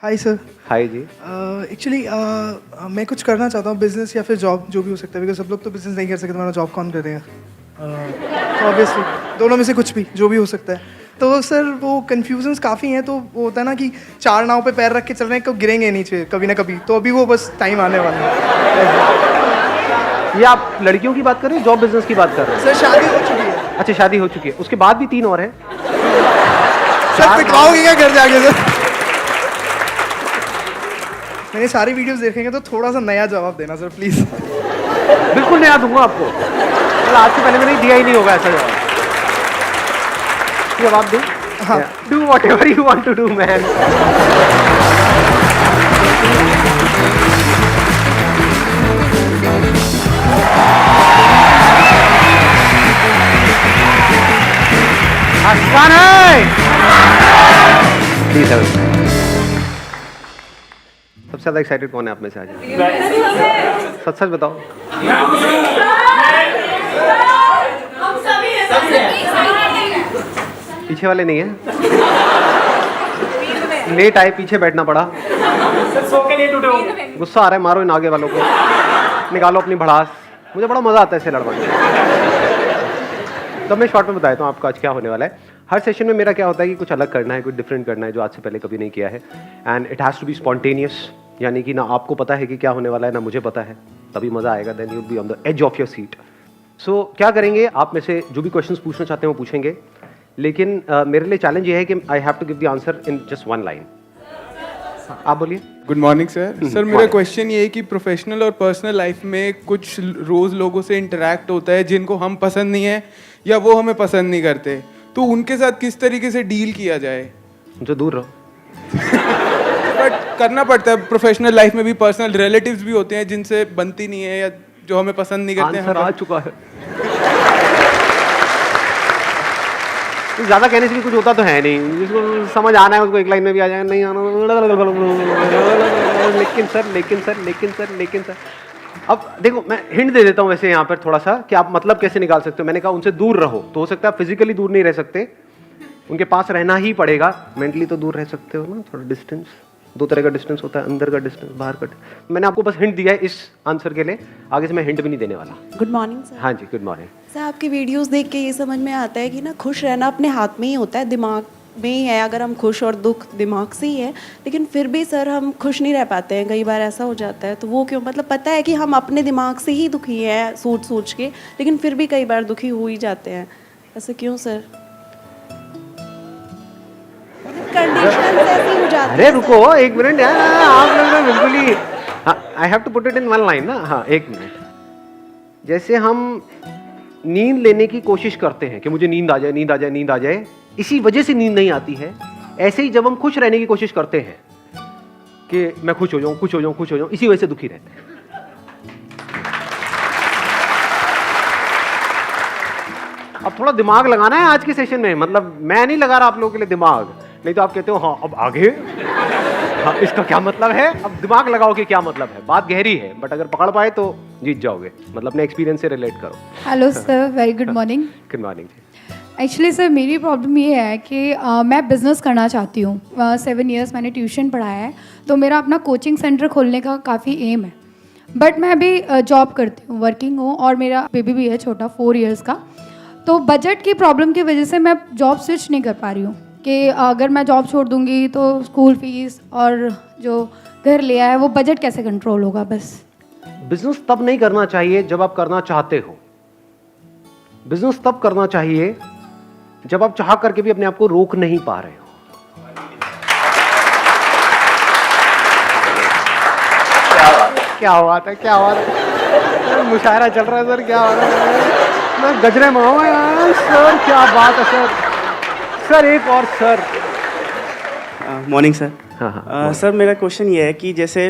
Hi sir. हाय जी। Actually मैं कुछ करना चाहता हूँ, बिजनेस या फिर जॉब, जो भी हो सकता है, बिकॉज सब लोग तो बिजनेस नहीं कर सकते, तुम्हारा जॉब कौन करेगा? तो ऑब्वियसली दोनों में से कुछ भी, जो भी हो सकता है। तो सर वो कन्फ्यूजन्स काफ़ी हैं, तो वो होता है ना कि चार नाव पे पैर रख के चल रहे हैं, कब गिरेंगे नीचे कभी ना कभी, तो अभी वो बस टाइम आने वाला है। ये आप लड़कियों की बात कर रहे हो, जॉब बिजनेस की बात कर रहे हो? सर शादी हो चुकी है। अच्छा, शादी हो चुकी है, उसके बाद भी 3 और हैं। सर सिखाओगे क्या घर जाके? सर मैंने सारी वीडियोस देखेंगे, तो थोड़ा सा नया जवाब देना सर प्लीज़। बिल्कुल नया दूंगा आपको। मतलब आज से पहले मैंने दिया ही नहीं होगा ऐसा जवाब। जवाब दूं? हाँ। Do whatever you want to do man. आसान है। प्लीज सबसे ज्यादा एक्साइटेड कौन है आप में से आज? सच सच बताओ। पीछे वाले नहीं है? लेट आए, पीछे बैठना पड़ा। गुस्सा आ रहा है, मारो इन आगे वालों को, निकालो अपनी भड़ास। मुझे बड़ा मजा आता है इसे लड़वाने। तो मैं शॉर्ट में बताया हूँ आपको आज क्या होने वाला है। हर सेशन में मेरा क्या होता है कि कुछ अलग करना है, कुछ डिफरेंट करना है जो आज से पहले कभी नहीं किया है। And it has to be spontaneous, यानी कि ना आपको पता है कि क्या होने वाला है, ना मुझे पता है, तभी मज़ा आएगा। Then you will be on the edge of your seat. So क्या करेंगे, आप में से जो भी क्वेश्चंस पूछना चाहते हैं वो पूछेंगे, लेकिन मेरे लिए चैलेंज ये है कि I have to give the answer in just one line. आप बोलिए। Good morning sir. सर मेरा क्वेश्चन ये है कि प्रोफेशनल और पर्सनल लाइफ में कुछ रोज़ लोगों से इंटरेक्ट होता है जिनको हम पसंद नहीं है या वो हमें पसंद नहीं करते, तो उनके साथ किस तरीके से डील किया जाए? जो दूर रहो। बट करना पड़ता है, प्रोफेशनल लाइफ में भी पर्सनल रिलेटिव्स भी होते हैं जिनसे बनती नहीं है या जो हमें पसंद नहीं करते हैं। आंसर आ चुका है। ज्यादा कहने से भी कुछ होता तो है नहीं, जिसको समझ आना है उसको एक लाइन में भी आ जाएगा, नहीं आना। लेकिन सर अब देखो, मैं हिंट दे देता हूँ वैसे यहाँ पर थोड़ा सा कि आप मतलब कैसे निकाल सकते हो। मैंने कहा उनसे दूर रहो, तो हो सकता है फिजिकली दूर नहीं रह सकते, उनके पास रहना ही पड़ेगा। मेंटली तो दूर रह सकते हो ना, थोड़ा डिस्टेंस। 2 तरह का डिस्टेंस होता है, अंदर का डिस्टेंस, बाहर का। मैंने आपको बस हिंट दिया है इस आंसर के लिए, आगे से मैं हिंट भी नहीं देने वाला। Good morning sir. हाँ जी, गुड मॉर्निंग। सर आपकी वीडियोस देख के ये समझ में आता है कि ना खुश रहना अपने हाथ में ही होता है, दिमाग में ही है। अगर हम खुश और दुख दिमाग से ही है, लेकिन फिर भी सर हम खुश नहीं रह पाते हैं। कई बार ऐसा हो जाता है, तो वो क्यों? मतलब पता है कि हम अपने दिमाग से ही दुखी हैं सोच के, लेकिन फिर भी कई बार दुखी हो ही जाते हैं। ऐसा क्यों सर? कंडीशन ऐसी हो जाती है। अरे रुको एक मिनट यार, आप लोग ना बिल्कुल ही, I have to put it in one line ना। हाँ, एक मिनट। जैसे हम नींद लेने की कोशिश करते हैं कि मुझे नींद आ जाए, नींद आ जाए, नींद आ जाए, इसी वजह से नींद नहीं आती है। ऐसे ही जब हम खुश रहने की कोशिश करते हैं कि मैं खुश हो जाऊं, खुश हो जाऊं, खुश हो जाऊं, इसी वजह से दुखी रहते हैं। अब थोड़ा दिमाग लगाना है आज के सेशन में। मतलब मैं नहीं लगा रहा आप लोगों के लिए दिमाग, नहीं तो आप कहते हो हाँ अब आगे, हाँ इसका क्या मतलब है। अब दिमाग लगाओ कि क्या मतलब है। बात गहरी है, बट अगर पकड़ पाए तो जीत जाओगे। मतलब अपने एक्सपीरियंस से रिलेट करो। Hello sir, very good morning. Good morning जी। एक्चुअली सर मेरी प्रॉब्लम ये है कि मैं बिज़नेस करना चाहती हूँ। 7 इयर्स मैंने ट्यूशन पढ़ाया है, तो मेरा अपना कोचिंग सेंटर खोलने का काफ़ी एम है। बट मैं अभी जॉब करती हूँ, वर्किंग हूँ, और मेरा बेबी भी है छोटा, 4 इयर्स का। तो बजट की प्रॉब्लम की वजह से मैं जॉब स्विच नहीं कर पा रही हूँ कि अगर मैं जॉब छोड़ दूँगी तो स्कूल फीस और जो घर लिया है वो बजट कैसे कंट्रोल होगा। बस बिजनेस तब नहीं करना चाहिए जब आप करना चाहते हो। बिजनेस तब करना चाहिए जब आप चाह करके भी अपने आप को रोक नहीं पा रहे हो। क्या बात है, क्या बात है। मुशायरा चल रहा है सर, क्या हो रहा है? मैं गजरे में हूं यार सर, क्या बात है सर। सर एक और सर। Morning sir. हाँ। सर मेरा क्वेश्चन ये है कि जैसे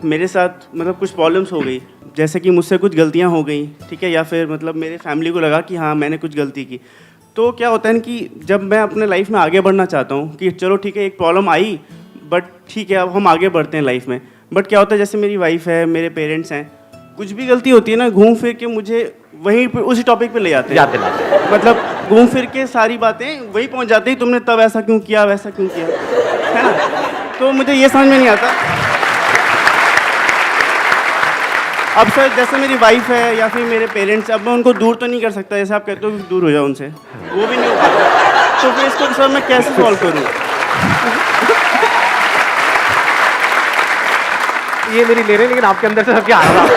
मेरे साथ मतलब कुछ प्रॉब्लम्स हो गई, जैसे कि मुझसे कुछ गलतियां हो गई, ठीक है, या फिर मतलब मेरे फैमिली को लगा कि हाँ मैंने कुछ गलती की। तो क्या होता है कि जब मैं अपने लाइफ में आगे बढ़ना चाहता हूँ कि चलो ठीक है एक प्रॉब्लम आई, बट ठीक है अब हम आगे बढ़ते हैं लाइफ में, बट क्या होता है जैसे मेरी वाइफ है, मेरे पेरेंट्स हैं, कुछ भी गलती होती है ना, घूम फिर के मुझे वहीं पे उसी टॉपिक पे ले जाते हैं। मतलब घूम फिर के सारी बातें वहीं पहुंच जाती है, तुमने तब ऐसा क्यों किया, वैसा क्यों किया, है ना। तो मुझे ये समझ में नहीं आता। अब सर जैसे मेरी वाइफ है या फिर मेरे पेरेंट्स, अब मैं उनको दूर तो नहीं कर सकता, जैसे आप कहते हो कि दूर हो जाओ उनसे, वो भी नहीं हो पाता। तो फिर इसको सर मैं कैसे सॉल्व करूँ? ये मेरी ले रहे हैं, लेकिन आपके अंदर से सब क्या आ रहा था?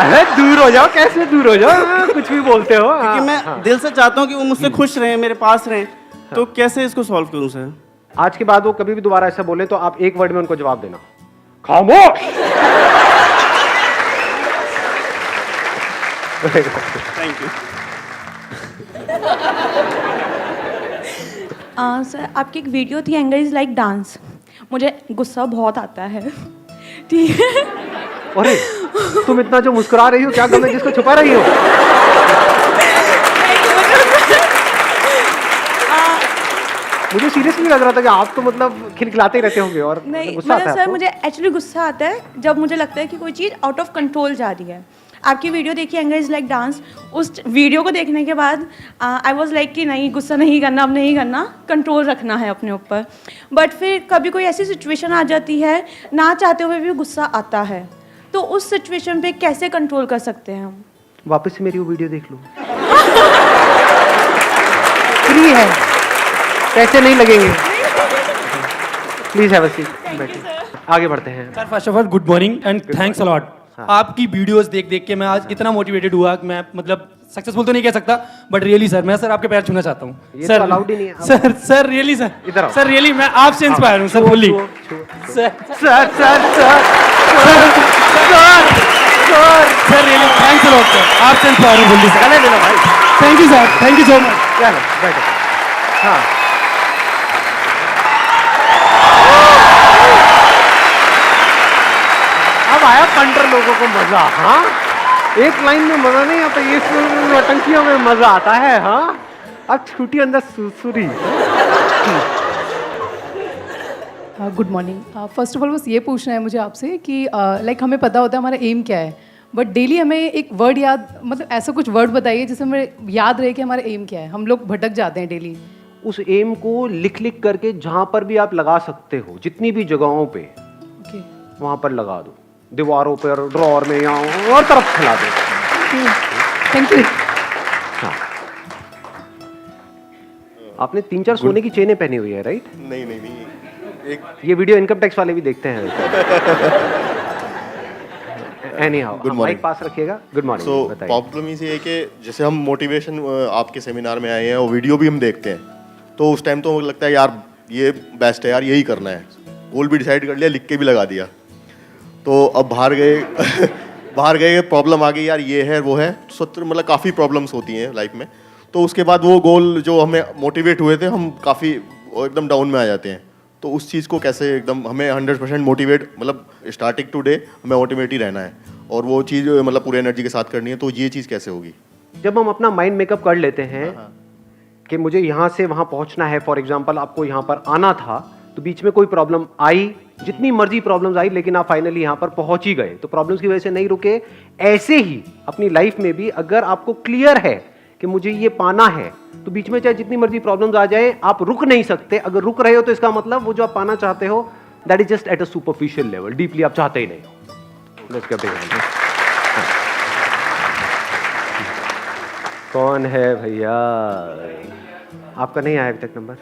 अरे दूर हो जाओ, कैसे दूर हो जाओ? कुछ भी बोलते हो। क्योंकि मैं दिल से चाहता हूँ कि वो मुझसे खुश रहें, मेरे पास रहें, तो कैसे इसको सॉल्व करूँ सर? आज के बाद वो कभी भी दोबारा ऐसा बोले तो आप एक वर्ड में उनको जवाब देना, खामोश। Thank you. सर आपकी एक वीडियो थी एंगर इज़ लाइक डांस, मुझे गुस्सा बहुत आता है, ठीक है? अरे तुम इतना जो मुस्कुरा रही हो, क्या गम है जिसको छुपा रही हो? मुझे सीरियसली लग रहा था कि आप तो मतलब खिलखिलाते ही रहते होंगे और नहीं गुस्सा आता मतलब है सर आपको? मुझे एक्चुअली गुस्सा आता है जब मुझे लगता है कि कोई चीज़ आउट ऑफ कंट्रोल जा रही है। आपकी वीडियो देखी एंगर इज़ लाइक डांस, उस वीडियो को देखने के बाद आई वॉज लाइक कि नहीं गुस्सा नहीं करना, अब नहीं करना, कंट्रोल रखना है अपने ऊपर। बट फिर कभी कोई ऐसी सिचुएशन आ जाती है, ना चाहते हुए भी गुस्सा आता है, तो उस सिचुएशन पे कैसे कंट्रोल कर सकते हैं हम? वापस से मेरी वो वीडियो देख लो, फ्री है, पैसे नहीं लगेंगे। प्लीज हैव अ सीट, बैठिए। आगे बढ़ते हैं। Sir first of all good morning and thanks a lot. आपकी वीडियोस देख देख के मैं आज इतना मोटिवेटेड हुआ कि मैं मतलब सक्सेसफुल तो नहीं कह सकता, बट रियली सर मैं सर आपके पैर छूना चाहता हूँ। ये सर तो अलाउड ही नहीं है। सर रियली सर, इधर आओ। सर रियली मैं आपसे इंस्पायर हूँ sir fully. Sir sir really thanks a lot sir, आपसे इंस्पायर हूँ फुल्ली सर। चले भाई, thank you sir, thank you so much. चलो बैठो। हाँ, अब आया पंटर लोगों को मजा। हाँ, एक लाइन में मजा नहीं आता, ये नौटंकियों में मजा आता है। हाँ, अब छुट्टी अंदर सुरसुरी। Good morning. First of all बस ये पूछना है मुझे आपसे कि लाइक हमें पता होता है हमारा एम क्या है, बट डेली हमें एक वर्ड याद, मतलब ऐसा कुछ वर्ड बताइए जिससे हमें याद रहे कि हमारा एम क्या है। हम लोग भटक जाते हैं डेली। उस एम को लिख लिख करके जहां पर भी आप लगा सकते हो, जितनी भी जगहों पे, ओके, वहां पर लगा दो, दीवारों पर, ड्रॉर में, या और तरफ फैला दो। Thank you. हाँ, आपने 3-4 सोने की चेनें पहनी हुई है, राइट? नहीं नहीं नहीं, एक ये वीडियो इनकम टैक्स वाले भी देखते हैं। Anyhow, Good morning. माइक पास रखिएगा। Good morning. सो बताइए। प्रॉब्लम इसे है कि जैसे हम मोटिवेशन आपके सेमिनार में आए हैं और वीडियो भी हम देखते हैं, तो उस टाइम तो लगता है यार ये बेस्ट है यार, यही करना है, गोल भी डिसाइड कर लिया, लिख के भी लगा दिया। तो अब बाहर गए बाहर गए, प्रॉब्लम आ गई यार, ये है वो है, मतलब काफ़ी प्रॉब्लम्स होती हैं लाइफ में। तो उसके बाद वो गोल जो हमें मोटिवेट हुए थे, हम काफ़ी एकदम डाउन में आ जाते हैं। तो उस चीज़ को कैसे एकदम हमें 100% मोटिवेट, मतलब स्टार्टिंग टू डे हमें मोटिवेट ही रहना है और वो चीज़ मतलब पूरी एनर्जी के साथ करनी है, तो ये चीज़ कैसे होगी? जब हम अपना माइंड मेकअप कर लेते हैं कि मुझे यहाँ से वहाँ पहुँचना है, फॉर एग्जाम्पल आपको यहाँ पर आना था, तो बीच में कोई प्रॉब्लम आई, जितनी मर्जी प्रॉब्लम्स आई, लेकिन आप फाइनली यहाँ पर पहुँच ही गए, तो प्रॉब्लम्स की वजह से नहीं रुके। ऐसे ही अपनी लाइफ में भी अगर आपको क्लियर है कि मुझे ये पाना है, तो बीच में चाहे जितनी मर्जी प्रॉब्लम्स आ जाए, आप रुक नहीं सकते। अगर रुक रहे हो तो इसका मतलब वो जो आप पाना चाहते हो, that is just at a superficial level, deeply आप चाहते ही नहीं हो। Let's get it. कौन है भैया? आपका नहीं आया अभी तक नंबर?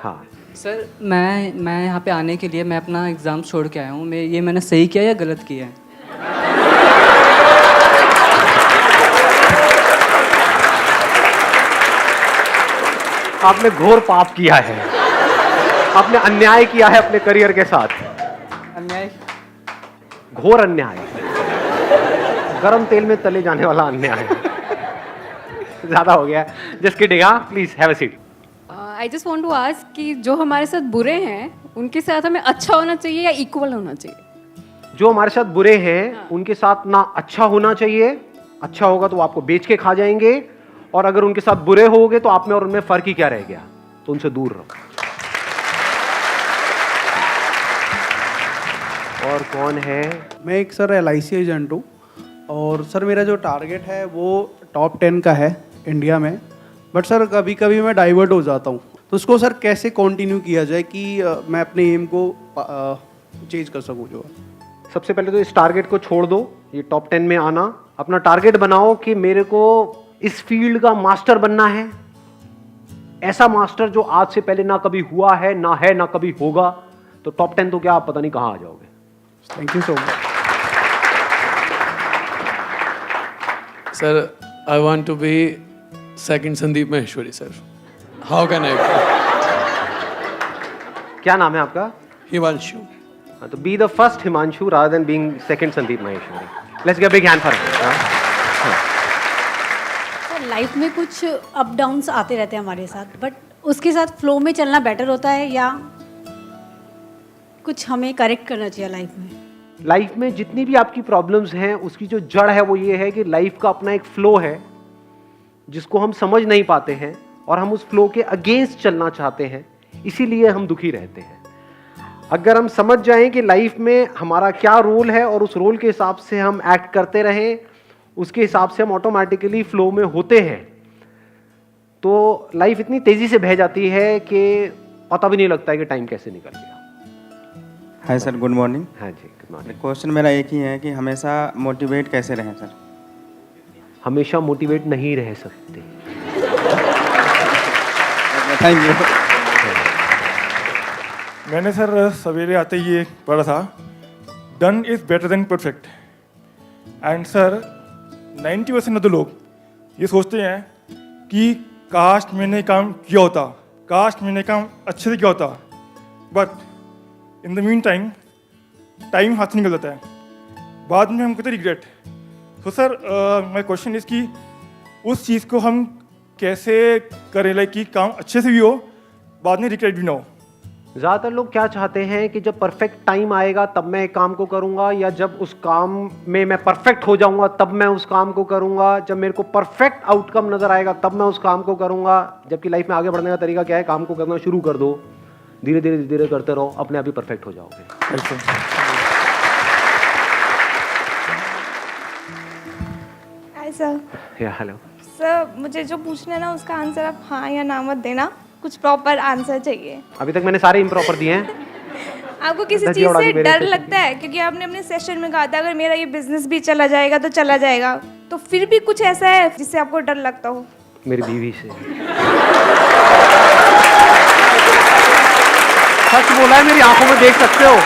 हाँ सर, मैं यहाँ पे आने के लिए मैं अपना एग्ज़ाम छोड़ के आया हूँ। मैंने सही किया या गलत किया है? आपने घोर पाप किया है, आपने अन्याय किया है अपने करियर के साथ। अन्याय? घोर अन्याय, गरम तेल में तले जाने वाला अन्याय। ज्यादा हो गया। Just kidding. हाँ, please have a seat. I just want to ask कि जो हमारे साथ बुरे हैं उनके साथ हमें अच्छा होना चाहिए या इक्वल होना चाहिए? जो हमारे साथ बुरे हैं उनके साथ ना अच्छा होना चाहिए, अच्छा होगा तो वो आपको बेच के खा जाएंगे, और अगर उनके साथ बुरे होगे तो आप में और उनमें फर्क ही क्या रह गया, तो उनसे दूर रहो। और कौन है? मैं एक सर LIC एजेंट हूँ, और सर मेरा जो टारगेट है वो टॉप 10 का है इंडिया में, बट सर कभी कभी मैं डाइवर्ट हो जाता हूँ। तो उसको सर कैसे कंटिन्यू किया जाए कि मैं अपने एम को चेंज कर सकूं जो सबसे पहले तो इस टारगेट को छोड़ दो, ये टॉप 10 में आना। अपना टारगेट बनाओ कि मेरे को इस फील्ड का मास्टर बनना है, ऐसा मास्टर जो आज से पहले ना कभी हुआ है ना कभी होगा। तो टॉप 10 तो क्या, आप पता नहीं कहां आ जाओगे। Thank you so much sir. I want to be second Sandeep Maheshwari sir. How can I? क्या नाम है आपका? हिमांशु। तो be the first Himanshu rather than being second Sandeep Maheshwari. Let's give a big hand for him. Sir life में कुछ अप डाउन्स आते रहते हैं हमारे साथ, बट उसके साथ फ्लो में चलना बेटर होता है या कुछ हमें करेक्ट करना चाहिए लाइफ में? लाइफ में जितनी भी आपकी प्रॉब्लम्स हैं उसकी जो जड़ है वो ये है कि लाइफ का अपना एक फ्लो है जिसको हम समझ नहीं पाते हैं और हम उस फ्लो के अगेंस्ट चलना चाहते हैं, इसीलिए हम दुखी रहते हैं। अगर हम समझ जाएं कि लाइफ में हमारा क्या रोल है और उस रोल के हिसाब से हम एक्ट करते रहें, उसके हिसाब से हम ऑटोमेटिकली फ्लो में होते हैं, तो लाइफ इतनी तेजी से बह जाती है कि पता भी नहीं लगता है कि टाइम कैसे निकल गया। Hi sir, good morning. हाँ जी, गुड मॉर्निंग। क्वेश्चन मेरा एक ही है कि हमेशा मोटिवेट कैसे रहें सर? हमेशा मोटिवेट नहीं रह सकते। Thank you. मैंने सर सवेरे आते ही ये पढ़ा था, done is better than perfect. And sir 90% of the लोग ये सोचते हैं कि काश मैंने काम किया होता, काश मैंने काम अच्छे से किया होता, but in the mean time हाथ से निकल जाता है, बाद में हम कहते रिग्रेट। तो सर माय क्वेश्चन इज कि उस चीज़ को हम कैसे करें, लाइक कि काम अच्छे से भी हो, बाद में रिग्रेट भी ना हो। ज़्यादातर लोग क्या चाहते हैं कि जब परफेक्ट टाइम आएगा तब मैं एक काम को करूंगा, या जब उस काम में मैं परफेक्ट हो जाऊंगा तब मैं उस काम को करूंगा, जब मेरे को परफेक्ट आउटकम नजर आएगा तब मैं उस काम को करूंगा। जबकि लाइफ में आगे बढ़ने का तरीका क्या है? काम को करना शुरू कर दो, धीरे धीरे धीरे करते रहो, अपने आप ही परफेक्ट हो जाओगे। Hi sir. या हेलो सर, मुझे जो पूछना है ना उसका आंसर आप हाँ या ना मत देना, कुछ प्रॉपर आंसर चाहिए। अभी तक मैंने सारे इम्प्रॉपर दिए हैं। आपको किसी चीज़ से डर लगता है? क्योंकि आपने अपने सेशन में कहा था अगर मेरा ये बिजनेस भी चला जाएगा तो चला जाएगा, तो फिर भी कुछ ऐसा है जिससे आपको डर लगता हो? मेरी बीवी से। सच बोला है, मेरी आंखों में देख सकते हो।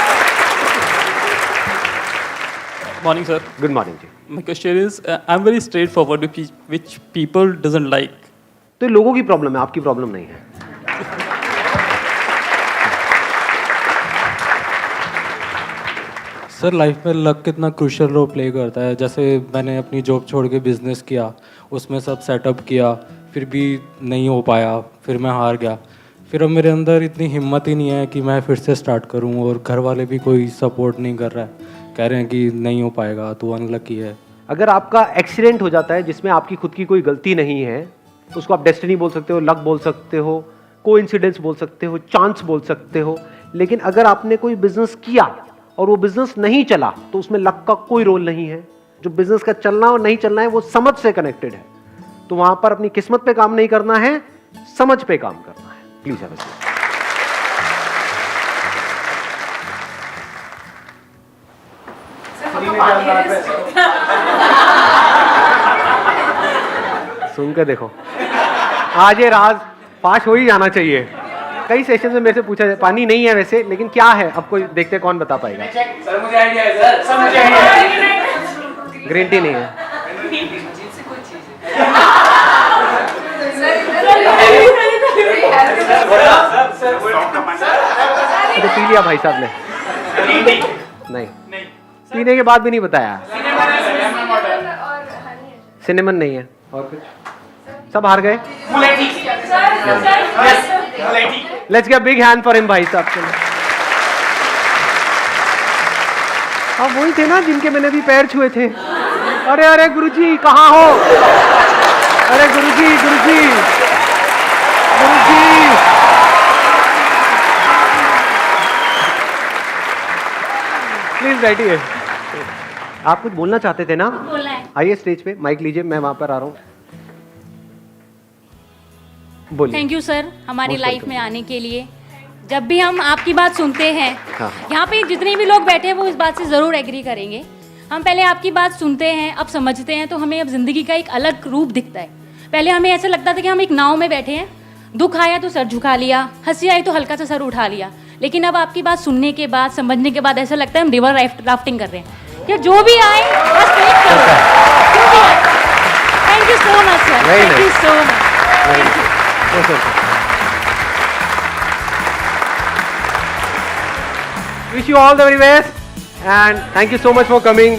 Morning, sir. Good morning, ji. My question is, I'm very straightforward, which people doesn't like. तो ये लोगों की प्रॉब्लम है, आपकी प्रॉब्लम नहीं है। सर लाइफ में लक कितना क्रूशियल रोल प्ले करता है। जैसे मैंने अपनी जॉब छोड़ के बिजनेस किया, उसमें सब सेटअप किया, फिर भी नहीं हो पाया, फिर मैं हार गया। फिर अब मेरे अंदर इतनी हिम्मत ही नहीं है कि मैं फिर से स्टार्ट करूं, और घर वाले भी कोई सपोर्ट नहीं कर रहा है, कह रहे हैं कि नहीं हो पाएगा, तो अनलकी है। अगर आपका एक्सीडेंट हो जाता है जिसमें आपकी खुद की कोई गलती नहीं है, उसको आप डेस्टिनी बोल सकते हो, लक बोल सकते हो, कोइंसिडेंस बोल सकते हो, चांस बोल सकते हो। लेकिन अगर आपने कोई बिजनेस किया और वो बिजनेस नहीं चला तो उसमें लक का कोई रोल नहीं है। जो बिजनेस का चलना और नहीं चलना है वो समझ से कनेक्टेड है। तो वहां पर अपनी किस्मत पे काम नहीं करना है, समझ पे काम करना है। Please have a seat. सुन के देखो, आज ये राज पास हो ही जाना चाहिए। कई सेशन में मेरे से पूछा जाए, पानी नहीं है वैसे, लेकिन क्या है अब कोई देखते कौन बता पाएगा। सर मुझे आइडिया है सर, सर मुझे आइडिया है। ग्रीन टी नहीं है। तो पी लिया भाई साहब ने। नहीं, पीने के बाद भी नहीं बताया। सिनेमन नहीं है। और कुछ? सब हार गए। Let's give a big hand for him भाई साहब के लिए। अब वही थे ना जिनके मैंने भी पैर छुए थे। अरे अरे गुरुजी कहाँ हो? अरे गुरुजी गुरुजी गुरुजी। प्लीज बैठिए। आप कुछ बोलना चाहते थे ना? बोलना है। आइए स्टेज पे, माइक लीजिए, मैं वहां पर आ रहा हूँ। बोलिए। थैंक यू सर हमारी Most लाइफ welcome. में आने के लिए। जब भी हम आपकी बात सुनते हैं, हाँ। यहाँ पे जितने भी लोग बैठे हैं वो इस बात से ज़रूर एग्री करेंगे। हम पहले आपकी बात सुनते हैं, अब समझते हैं, तो हमें अब ज़िंदगी का एक अलग रूप दिखता है। पहले हमें ऐसा लगता था कि हम एक नाव में बैठे हैं, दुख आया तो सर झुका लिया, हंसी आई तो हल्का सा सर उठा लिया। लेकिन अब आपकी बात सुनने के बाद, समझने के बाद ऐसा लगता है हम रिवर राफ्टिंग कर रहे हैं कि जो भी आए बस फेस करो, जो भी आए। Thank you so much sir, thank you so much. Wish you all the very best and thank you so much for coming.